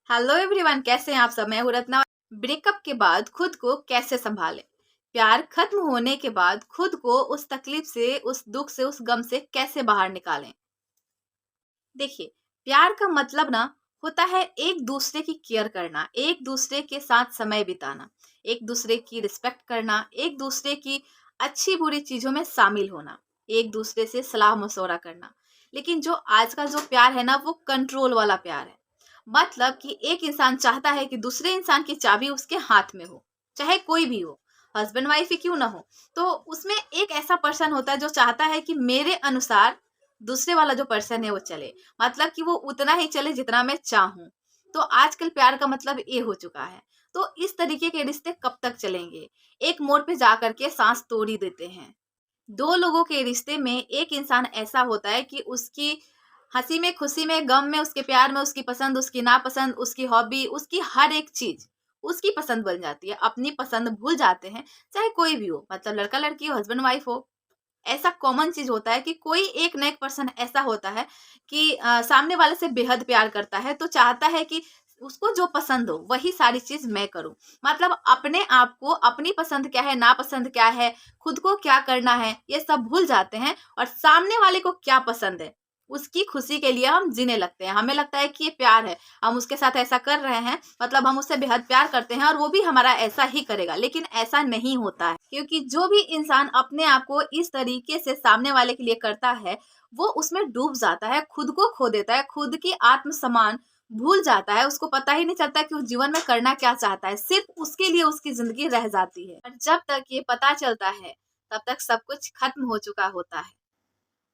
Hello everyone, कैसे हैं आप सब। मैं हूं रत्ना। ब्रेकअप के बाद खुद को कैसे संभालें। प्यार खत्म होने के बाद खुद को उस तकलीफ से, उस दुख से, उस गम से कैसे बाहर निकालें। देखिए, प्यार का मतलब ना होता है एक दूसरे की केयर करना, एक दूसरे के साथ समय बिताना, एक दूसरे की रिस्पेक्ट करना, एक दूसरे की अच्छी बुरी चीजों में शामिल होना, एक दूसरे से सलाह मशवरा करना। लेकिन जो आज का जो प्यार है ना, वो कंट्रोल वाला प्यार है। मतलब कि एक इंसान चाहता है कि दूसरे इंसान की चाबी उसके हाथ में हो, चाहे कोई भी हो, हस्बैंड वाइफ ही क्यों ना हो। तो उसमें एक ऐसा पर्सन होता है जो चाहता है कि मेरे अनुसार दूसरे वाला जो पर्सन है वो चले, मतलब कि वो उतना ही चले जितना मैं चाहूं। तो आजकल प्यार का मतलब ये हो चुका है। तो इस तरीके के रिश्ते कब तक चलेंगे। एक मोड़ पे जा करके सांस तोड़ ही देते हैं। दो लोगों के रिश्ते में एक इंसान ऐसा होता है कि उसकी हंसी में, खुशी में, गम में, उसके प्यार में, उसकी पसंद, उसकी नापसंद, उसकी हॉबी, उसकी हर एक चीज उसकी पसंद बन जाती है। अपनी पसंद भूल जाते हैं। चाहे कोई भी हो, मतलब लड़का लड़की हो, हस्बैंड वाइफ हो। ऐसा कॉमन चीज होता है कि कोई एक ना एक पर्सन ऐसा होता है कि सामने वाले से बेहद प्यार करता है, तो चाहता है कि उसको जो पसंद हो वही सारी चीज मैं करूं। मतलब अपने आप को, अपनी पसंद क्या है, नापसंद क्या है, खुद को क्या करना है, ये सब भूल जाते हैं। और सामने वाले को क्या पसंद है, उसकी खुशी के लिए हम जीने लगते हैं। हमें लगता है कि ये प्यार है, हम उसके साथ ऐसा कर रहे हैं, मतलब हम उससे बेहद प्यार करते हैं और वो भी हमारा ऐसा ही करेगा। लेकिन ऐसा नहीं होता है, क्योंकि जो भी इंसान अपने आप को इस तरीके से सामने वाले के लिए करता है, वो उसमें डूब जाता है, खुद को खो देता है, खुद की आत्मसम्मान भूल जाता है। उसको पता ही नहीं चलता कि उस जीवन में करना क्या चाहता है, सिर्फ उसके लिए उसकी जिंदगी रह जाती है। और जब तक ये पता चलता है, तब तक सब कुछ खत्म हो चुका होता है।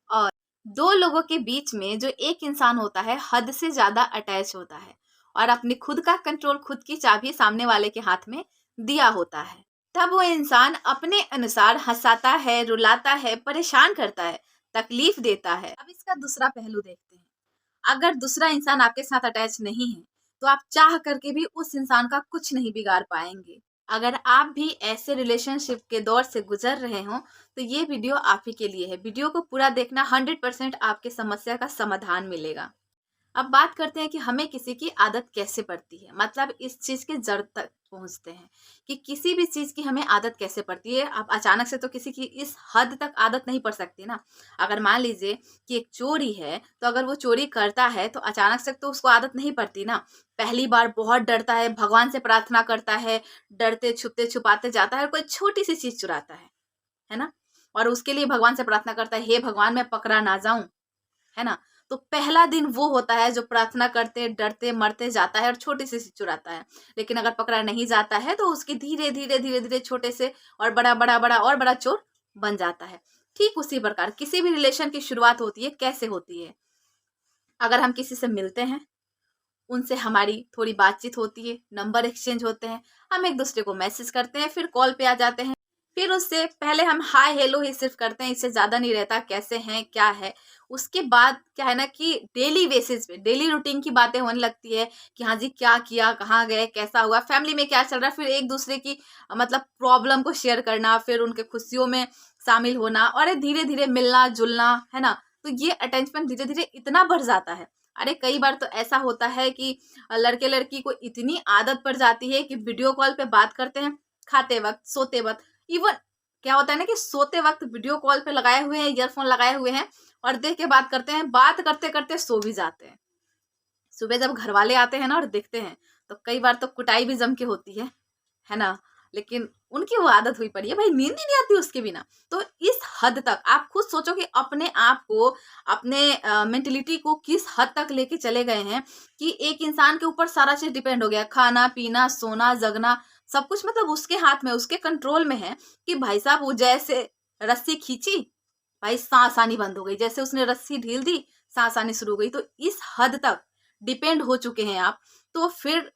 और दो लोगों के बीच में जो एक इंसान होता है, हद से ज्यादा अटैच होता है और अपनी खुद का कंट्रोल, खुद की चाबी सामने वाले के हाथ में दिया होता है। तब वो इंसान अपने अनुसार हंसाता है, रुलाता है, परेशान करता है, तकलीफ देता है। अब इसका दूसरा पहलू देखते हैं। अगर दूसरा इंसान आपके साथ अटैच नहीं है, तो आप चाह करके भी उस इंसान का कुछ नहीं बिगाड़ पाएंगे। अगर आप भी ऐसे रिलेशनशिप के दौर से गुजर रहे हो, तो ये वीडियो आप ही के लिए है। वीडियो को पूरा देखना, 100% आपके समस्या का समाधान मिलेगा। अब बात करते हैं कि हमें किसी की आदत कैसे पड़ती है, मतलब इस चीज के जड़ तक पहुंचते हैं कि किसी भी चीज की हमें आदत कैसे पड़ती है। अब अचानक से तो किसी की इस हद तक आदत नहीं पड़ सकती ना। अगर मान लीजिए कि एक चोरी है, तो अगर वो चोरी करता है तो अचानक से तो उसको आदत नहीं पड़ती ना। पहली बार बहुत डरता है, भगवान से प्रार्थना करता है, डरते छुपते छुपाते जाता है और कोई छोटी सी चीज चुराता है ना। और उसके लिए भगवान से प्रार्थना करता है, हे भगवान मैं पकड़ा ना जाऊं, है ना। तो पहला दिन वो होता है जो प्रार्थना करते, डरते, मरते जाता है और छोटी सी चुराता है। लेकिन अगर पकड़ा नहीं जाता है तो उसकी धीरे धीरे धीरे धीरे छोटे से और बड़ा बड़ा बड़ा और बड़ा चोर बन जाता है। ठीक उसी प्रकार किसी भी रिलेशन की शुरुआत होती है, कैसे होती है। अगर हम किसी से मिलते हैं, उनसे हमारी थोड़ी बातचीत होती है, नंबर एक्सचेंज होते हैं, हम एक दूसरे को मैसेज करते हैं, फिर कॉल पे आ जाते हैं। फिर उससे पहले हम हाय हेलो ही सिर्फ करते हैं, इससे ज्यादा नहीं रहता कैसे हैं क्या है। उसके बाद क्या है ना कि डेली बेसिस पे, डेली रूटीन की बातें होने लगती है कि हाँ जी क्या किया, कहाँ गए, कैसा हुआ, फैमिली में क्या चल रहा है। फिर एक दूसरे की मतलब प्रॉब्लम को शेयर करना, फिर उनके खुशियों में शामिल होना, और धीरे धीरे मिलना जुलना, है ना। तो ये अटैचमेंट धीरे धीरे इतना बढ़ जाता है। अरे कई बार तो ऐसा होता है कि लड़के लड़की को इतनी आदत पड़ जाती है कि वीडियो कॉल पे बात करते हैं, खाते वक्त, सोते वक्त। इवन क्या होता है ना कि सोते वक्त वीडियो कॉल पे लगाए हुए हैं, ईयरफोन लगाए हुए हैं और देख के बात करते हैं, बात करते करते सो भी जाते हैं। सुबह जब घर वाले आते हैं ना और देखते हैं, तो कई बार तो कुटाई भी जम के होती है ना। लेकिन उनकी वो आदत हुई पड़ी है, भाई नींद ही नहीं आती उसके बिना। तो इस हद तक आप खुद सोचो कि अपने आप को, अपने मेंटलिटी को किस हद तक लेके चले गए हैं कि एक इंसान के ऊपर सारा चीज डिपेंड हो गया। खाना पीना, सोना, जगना, सब कुछ मतलब उसके हाथ में, उसके कंट्रोल में है। कि भाई साहब वो जैसे रस्सी खींची, भाई सांस आनी बंद हो गई, जैसे उसने रस्सी ढील दी, सांस आनी शुरू हो गई। तो इस हद तक डिपेंड हो चुके हैं आप। तो फिर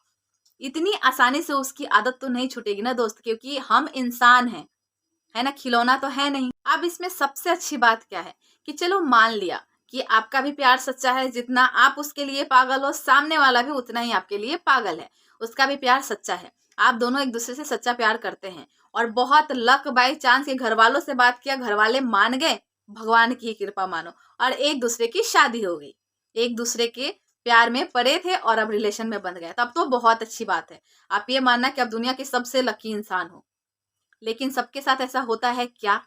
इतनी आसानी से उसकी आदत तो नहीं छूटेगी ना दोस्त, क्योंकि हम इंसान हैं, है ना, खिलौना तो है नहीं। अब इसमें सबसे अच्छी बात क्या है कि चलो मान लिया कि आपका भी प्यार सच्चा है, जितना आप उसके लिए पागल हो, सामने वाला भी उतना ही आपके लिए पागल है, उसका भी प्यार सच्चा है। आप दोनों एक दूसरे से सच्चा प्यार करते हैं और बहुत लक बाई चांस के घर वालों से बात किया, घर वाले मान गए, भगवान की कृपा मानो, और एक दूसरे की शादी हो गई, एक दूसरे के प्यार में पड़े थे और अब रिलेशन में बंध गए, तब तो बहुत अच्छी बात है। आप ये मानना कि आप दुनिया के सबसे लकी इंसान हो। लेकिन सबके साथ ऐसा होता है क्या?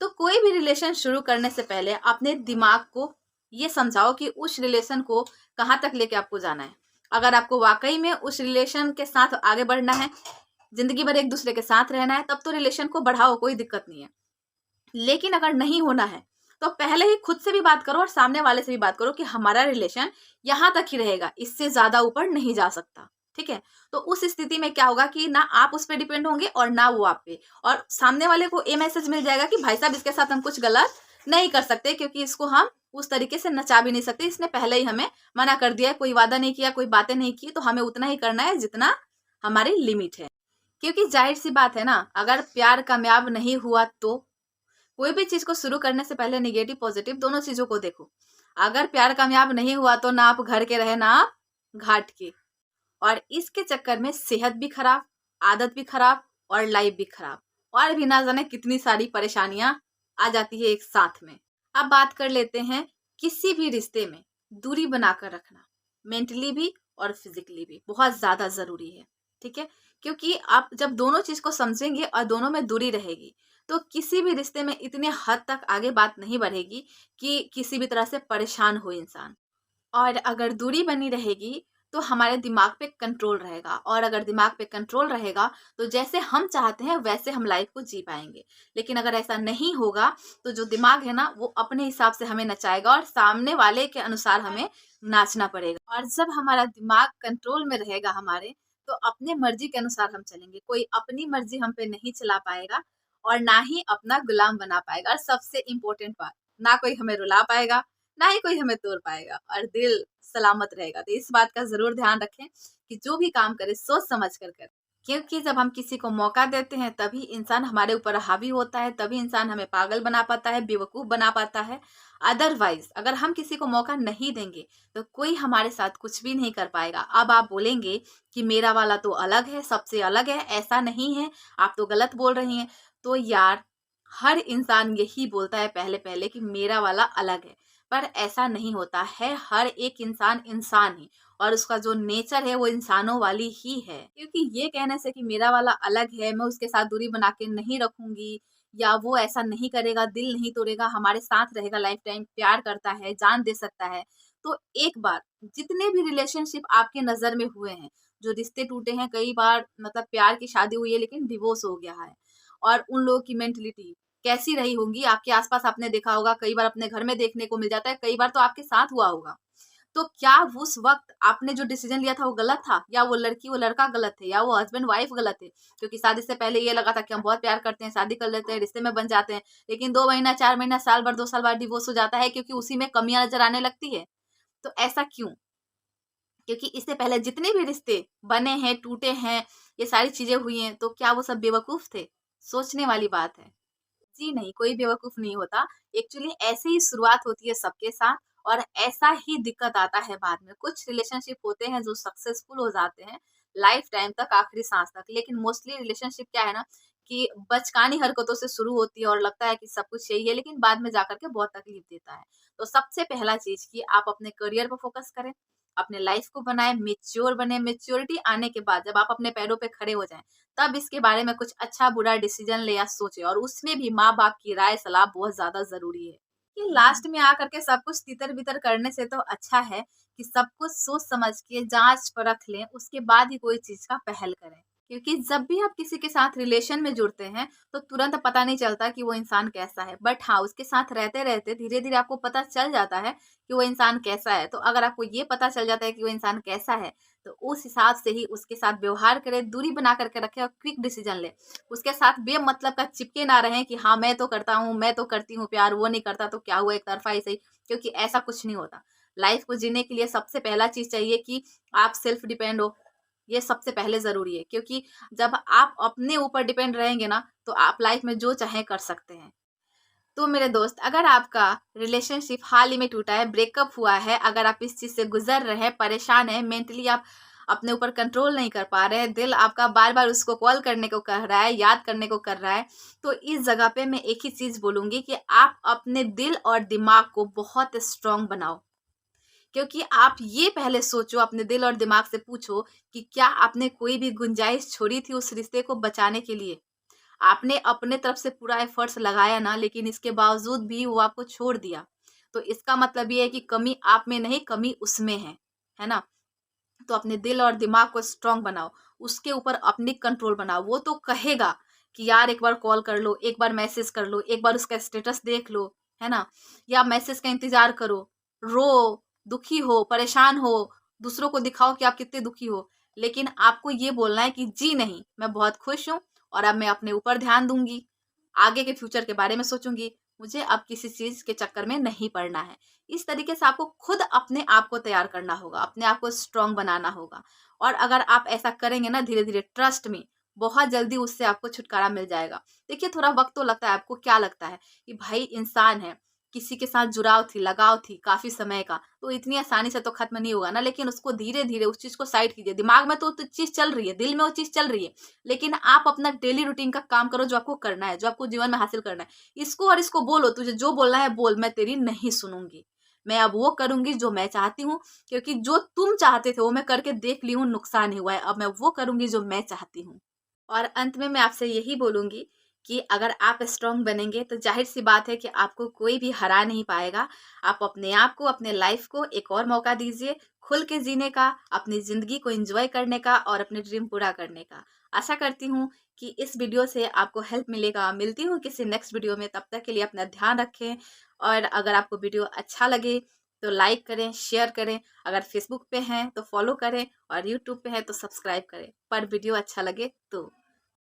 तो कोई भी रिलेशन शुरू करने से पहले अपने दिमाग को ये समझाओ कि उस रिलेशन को कहाँ तक लेके आपको जाना है। अगर आपको वाकई में उस रिलेशन के साथ आगे बढ़ना है, जिंदगी भर एक दूसरे के साथ रहना है, तब तो रिलेशन को बढ़ाओ, कोई दिक्कत नहीं है। लेकिन अगर नहीं होना है तो पहले ही खुद से भी बात करो और सामने वाले से भी बात करो कि हमारा रिलेशन यहाँ तक ही रहेगा, इससे ज्यादा ऊपर नहीं जा सकता। ठीक है? तो उस स्थिति में क्या होगा कि ना आप उस पर डिपेंड होंगे और ना वो आप पे, और सामने वाले को ये मैसेज मिल जाएगा कि भाई साहब इसके साथ हम कुछ गलत नहीं कर सकते, क्योंकि इसको हम उस तरीके से नचा भी नहीं सकते, इसने पहले ही हमें मना कर दिया है, कोई वादा नहीं किया, कोई बातें नहीं की, तो हमें उतना ही करना है जितना हमारी लिमिट है। क्योंकि जाहिर सी बात है ना, अगर प्यार कामयाब नहीं हुआ तो कोई भी चीज को शुरू करने से पहले निगेटिव पॉजिटिव दोनों चीजों को देखो। अगर प्यार कामयाब नहीं हुआ तो ना आप घर के रहे ना आप घाट के, और इसके चक्कर में सेहत भी खराब, आदत भी खराब और लाइफ भी खराब, और भी ना जाने कितनी सारी परेशानियां आ जाती है एक साथ में। अब बात कर लेते हैं किसी भी रिश्ते में दूरी बनाकर रखना, मेंटली भी और फिजिकली भी बहुत ज्यादा जरूरी है। ठीक है? क्योंकि आप जब दोनों चीज को समझेंगे और दोनों में दूरी रहेगी तो किसी भी रिश्ते में इतने हद तक आगे बात नहीं बढ़ेगी कि किसी भी तरह से परेशान हो इंसान। और अगर दूरी बनी रहेगी तो हमारे दिमाग पे कंट्रोल रहेगा, और अगर दिमाग पे कंट्रोल रहेगा तो जैसे हम चाहते हैं वैसे हम लाइफ को जी पाएंगे। लेकिन अगर ऐसा नहीं होगा तो जो दिमाग है ना वो अपने हिसाब से हमें नचाएगा और सामने वाले के अनुसार हमें नाचना पड़ेगा। और जब हमारा दिमाग कंट्रोल में रहेगा हमारे, तो अपने मर्जी के अनुसार हम चलेंगे, कोई अपनी मर्जी हम पे नहीं चला पाएगा और ना ही अपना गुलाम बना पाएगा। और सबसे इम्पोर्टेंट बात, ना कोई हमें रुला पाएगा ना ही कोई हमें तोड़ पाएगा, और दिल सलामत रहेगा। तो इस बात का जरूर ध्यान रखें कि जो भी काम करे सोच समझ कर करें, क्योंकि जब हम किसी को मौका देते हैं तभी इंसान हमारे ऊपर हावी होता है, तभी इंसान हमें पागल बना पाता है, बेवकूफ बना पाता है। अदरवाइज अगर हम किसी को मौका नहीं देंगे तो कोई हमारे साथ कुछ भी नहीं कर पाएगा। अब आप बोलेंगे कि मेरा वाला तो अलग है, सबसे अलग है, ऐसा नहीं है, आप तो गलत बोल रही हैं। तो यार, हर इंसान यही बोलता है पहले पहले कि मेरा वाला अलग है, पर ऐसा नहीं होता है। हर एक इंसान इंसान है और उसका जो नेचर है वो इंसानों वाली ही है। क्योंकि ये कहने से कि मेरा वाला अलग है, मैं उसके साथ दूरी बना के नहीं रखूंगी, या वो ऐसा नहीं करेगा, दिल नहीं तोड़ेगा, हमारे साथ रहेगा लाइफ टाइम, प्यार करता है, जान दे सकता है। तो एक बार जितने भी रिलेशनशिप आपके नजर में हुए हैं, जो रिश्ते टूटे हैं, कई बार मतलब प्यार की शादी हुई है लेकिन डिवोर्स हो गया है, और उन लोगों की मेंटलिटी कैसी रही होंगी आपके आसपास आपने देखा होगा, कई बार अपने घर में देखने को मिल जाता है, कई बार तो आपके साथ हुआ होगा। तो क्या उस वक्त आपने जो डिसीजन लिया था वो गलत था, या वो लड़की वो लड़का गलत थे, या वो हस्बैंड वाइफ गलत थे? क्योंकि शादी से पहले ये लगा था कि हम बहुत प्यार करते हैं, शादी कर लेते हैं, रिश्ते में बन जाते हैं, लेकिन 2 महीना 4 महीना साल भर 2 साल बाद डिवोर्स हो जाता है, क्योंकि उसी में कमियां नजर आने लगती है। तो ऐसा क्यों? क्योंकि इससे पहले जितने भी रिश्ते बने हैं, टूटे हैं, ये सारी चीजें हुई हैं, तो क्या वो सब बेवकूफ थे? सोचने वाली बात है। जी नहीं, कोई बेवकूफ नहीं होता। एक्चुअली ऐसे ही शुरुआत होती है सबके साथ, और ऐसा ही दिक्कत आता है बाद में। कुछ रिलेशनशिप होते हैं जो सक्सेसफुल हो जाते हैं लाइफ टाइम तक, आखिरी सांस तक। लेकिन मोस्टली रिलेशनशिप क्या है ना, कि बचकानी हरकतों से शुरू होती है और लगता है कि सब कुछ यही है, लेकिन बाद में जाकर के बहुत तकलीफ देता है। तो सबसे पहला चीज कि आप अपने करियर पर फोकस करें, अपने लाइफ को बनाए, मेच्योर बने। मेच्योरिटी आने के बाद जब आप अपने पैरों पे खड़े हो जाएं, तब इसके बारे में कुछ अच्छा बुरा डिसीजन ले या सोचे, और उसमें भी माँ बाप की राय सलाह बहुत ज्यादा जरूरी है। कि लास्ट में आकर के सब कुछ तितर बितर करने से तो अच्छा है कि सब कुछ सोच समझ के जांच परख लें, उसके बाद ही कोई चीज का पहल करें। क्योंकि जब भी आप किसी के साथ रिलेशन में जुड़ते हैं तो तुरंत पता नहीं चलता कि वो इंसान कैसा है, बट हाँ, उसके साथ रहते रहते धीरे धीरे आपको पता चल जाता है कि वो इंसान कैसा है। तो अगर आपको ये पता चल जाता है कि वो इंसान कैसा है, तो उस हिसाब से ही उसके साथ व्यवहार करें, दूरी बना करके रखें और क्विक डिसीजन ले। उसके साथ बेमतलब का चिपके ना रहें कि हाँ मैं तो करता हूँ, मैं तो करती हूँ प्यार, वो नहीं करता तो क्या हुआ, एक तरफा ही सही। क्योंकि ऐसा कुछ नहीं होता। लाइफ को जीने के लिए सबसे पहला चीज चाहिए कि आप सेल्फ डिपेंड हो। ये सबसे पहले जरूरी है, क्योंकि जब आप अपने ऊपर डिपेंड रहेंगे ना, तो आप लाइफ में जो चाहे कर सकते हैं। तो मेरे दोस्त, अगर आपका रिलेशनशिप हाल ही में टूटा है, ब्रेकअप हुआ है, अगर आप इस चीज से गुजर रहे हैं, परेशान है, मेंटली आप अपने ऊपर कंट्रोल नहीं कर पा रहे हैं, दिल आपका बार बार उसको कॉल करने को कह रहा है, याद करने को कर रहा है, तो इस जगह पे मैं एक ही चीज बोलूंगी कि आप अपने दिल और दिमाग को बहुत स्ट्रांग बनाओ। क्योंकि आप ये पहले सोचो, अपने दिल और दिमाग से पूछो कि क्या आपने कोई भी गुंजाइश छोड़ी थी उस रिश्ते को बचाने के लिए? आपने अपने तरफ से पूरा एफर्ट्स लगाया ना, लेकिन इसके बावजूद भी वो आपको छोड़ दिया। तो इसका मतलब ये है कि कमी आप में नहीं, कमी उसमें है ना? तो अपने दिल और दिमाग को स्ट्रॉन्ग बनाओ, उसके ऊपर अपनी कंट्रोल बनाओ। वो तो कहेगा कि यार एक बार कॉल कर लो, एक बार मैसेज कर लो, एक बार उसका स्टेटस देख लो, है ना? या मैसेज का इंतज़ार करो, रो, दुखी हो, परेशान हो, दूसरों को दिखाओ कि आप कितने दुखी हो। लेकिन आपको ये बोलना है कि जी नहीं, मैं बहुत खुश हूँ और अब मैं अपने ऊपर ध्यान दूँगी, आगे के फ्यूचर के बारे में सोचूँगी, मुझे अब किसी चीज़ के चक्कर में नहीं पड़ना है। इस तरीके से आपको खुद अपने आप को तैयार करना होगा, अपने आप को स्ट्रॉन्ग बनाना होगा। और अगर आप ऐसा करेंगे ना धीरे-धीरे, ट्रस्ट मी, बहुत जल्दी उससे आपको छुटकारा मिल जाएगा। देखिए थोड़ा वक़्त तो लगता है, आपको क्या लगता है कि भाई इंसान है, किसी के साथ जुड़ाव थी, लगाव थी काफ़ी समय का, तो इतनी आसानी से तो खत्म नहीं होगा ना। लेकिन उसको धीरे-धीरे उस चीज़ को साइड कीजिए, दिमाग में तो चीज़ चल रही है, दिल में वो चीज़ चल रही है, लेकिन आप अपना डेली रूटीन का काम करो जो आपको करना है, जो आपको जीवन में हासिल करना है। इसको और इसको बोलो, तुझे जो बोलना है बोल, मैं तेरी नहीं सुनूँगी। मैं अब वो करूँगी जो मैं चाहती हूँ, क्योंकि जो तुम चाहते थे वो मैं करके देख ली हूँ, नुकसान ही हुआ है। अब मैं वो करूँगी जो मैं चाहती हूँ। और अंत में मैं आपसे यही बोलूँगी कि अगर आप स्ट्रॉन्ग बनेंगे तो ज़ाहिर-सी बात है कि आपको कोई भी हरा नहीं पाएगा। आप अपने आप को, अपने लाइफ़ को एक और मौका दीजिए, खुल के जीने का, अपनी ज़िंदगी को एन्जॉय करने का और अपने ड्रीम पूरा करने का। आशा करती हूँ कि इस वीडियो से आपको हेल्प मिलेगा। मिलती हूँ किसी नेक्स्ट वीडियो में, तब तक के लिए अपना ध्यान रखें। और अगर आपको वीडियो अच्छा लगे तो लाइक करें, शेयर करें। अगर फेसबुक पे हैं तो फॉलो करें और यूट्यूब पे हैं तो सब्सक्राइब करें। पर वीडियो अच्छा लगे तो।